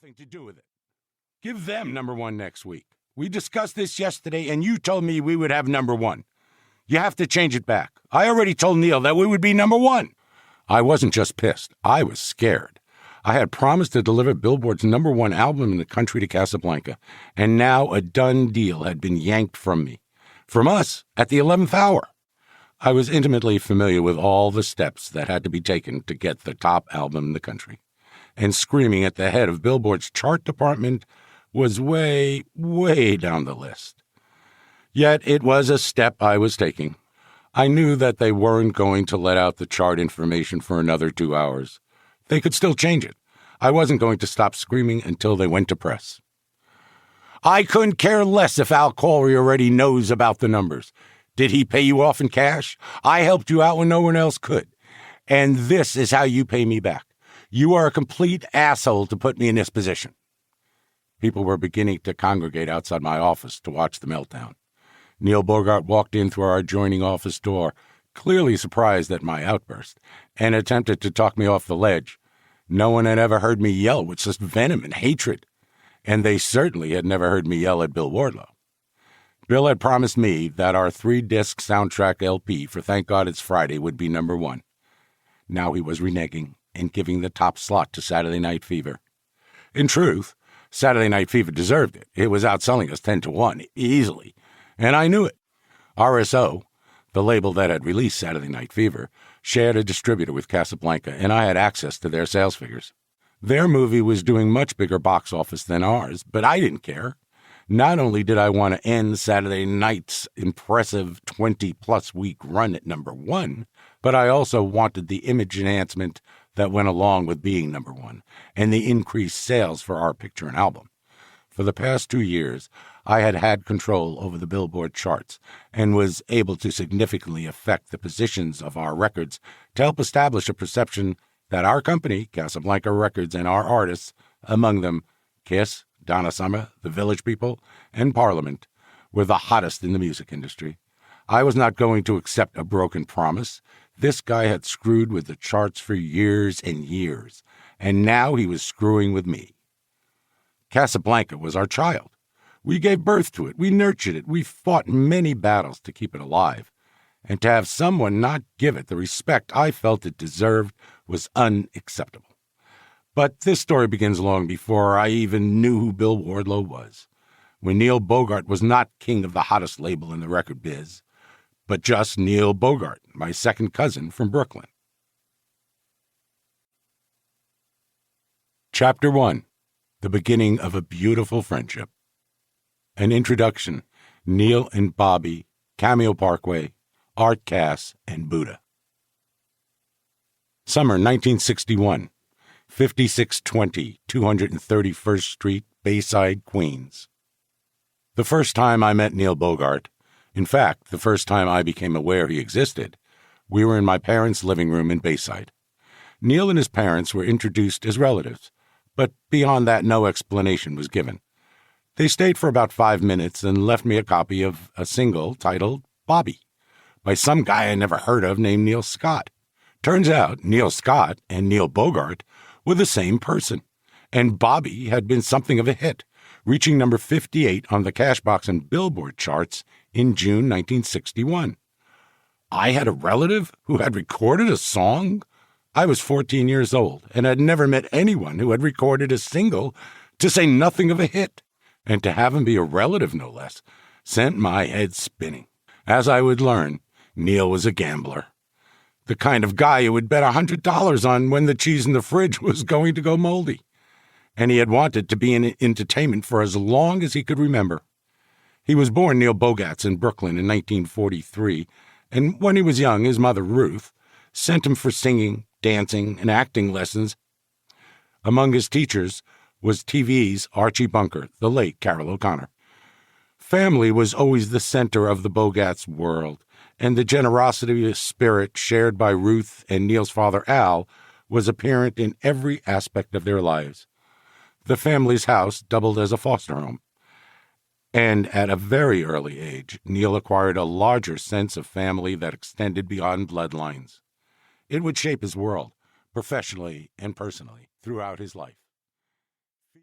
nothing to do with it. Give them number one next week. We discussed this yesterday, and you told me we would have number one. You have to change it back. I already told Neil that we would be number one. I wasn't just pissed. I was scared. I had promised to deliver Billboard's number one album in the country to Casablanca, and now a done deal had been yanked from me. From us, at the 11th hour. I was intimately familiar with all the steps that had to be taken to get the top album in the country, and screaming at the head of Billboard's chart department was way, way down the list. Yet it was a step I was taking. I knew that they weren't going to let out the chart information for another 2 hours. They could still change it. I wasn't going to stop screaming until they went to press. I couldn't care less if Al Corey already knows about the numbers. Did he pay you off in cash? I helped you out when no one else could. And this is how you pay me back. You are a complete asshole to put me in this position. People were beginning to congregate outside my office to watch the meltdown. Neil Bogart walked in through our adjoining office door, clearly surprised at my outburst, and attempted to talk me off the ledge. No one had ever heard me yell with such venom and hatred, and they certainly had never heard me yell at Bill Wardlow. Bill had promised me that our 3-disc soundtrack LP for Thank God It's Friday would be number one. Now he was reneging and giving the top slot to Saturday Night Fever. In truth, Saturday Night Fever deserved it. It was outselling us 10-1, easily, and I knew it. RSO, the label that had released Saturday Night Fever, shared a distributor with Casablanca, and I had access to their sales figures. Their movie was doing much bigger box office than ours, but I didn't care. Not only did I want to end Saturday Night's impressive 20-plus week run at number one, but I also wanted the image enhancement that went along with being number one, and the increased sales for our picture and album. For the past 2 years, I had had control over the Billboard charts and was able to significantly affect the positions of our records to help establish a perception that our company, Casablanca Records, and our artists, among them Kiss, Donna Summer, The Village People, and Parliament, were the hottest in the music industry. I was not going to accept a broken promise. This guy had screwed with the charts for years and years, and now he was screwing with me. Casablanca was our child. We gave birth to it. We nurtured it. We fought many battles to keep it alive. And to have someone not give it the respect I felt it deserved was unacceptable. But this story begins long before I even knew who Bill Wardlow was, when Neil Bogart was not king of the hottest label in the record biz, but just Neil Bogart, my second cousin from Brooklyn. Chapter 1. The Beginning of a Beautiful Friendship. An introduction, Neil and Bobby, Cameo Parkway, Art Cass, and Buddha. Summer 1961, 5620 231st Street, Bayside, Queens. The first time I met Neil Bogart, in fact, the first time I became aware he existed, we were in my parents' living room in Bayside. Neil and his parents were introduced as relatives, but beyond that no explanation was given. They stayed for about 5 minutes and left me a copy of a single titled Bobby, by some guy I never heard of named Neil Scott. Turns out Neil Scott and Neil Bogart were the same person, and Bobby had been something of a hit, reaching number 58 on the Cashbox and Billboard charts in June 1961. I had a relative who had recorded a song? I was 14 years old and had never met anyone who had recorded a single, to say nothing of a hit, and to have him be a relative, no less, sent my head spinning. As I would learn, Neil was a gambler, the kind of guy who would bet $100 on when the cheese in the fridge was going to go moldy, and he had wanted to be in entertainment for as long as he could remember. He was born Neil Bogatz in Brooklyn in 1943, and when he was young, his mother, Ruth, sent him for singing, dancing, and acting lessons. Among his teachers was TV's Archie Bunker, the late Carroll O'Connor. Family was always the center of the Bogatz world, and the generosity of spirit shared by Ruth and Neil's father, Al, was apparent in every aspect of their lives. The family's house doubled as a foster home. And at a very early age, Neil acquired a larger sense of family that extended beyond bloodlines. It would shape his world, professionally and personally, throughout his life.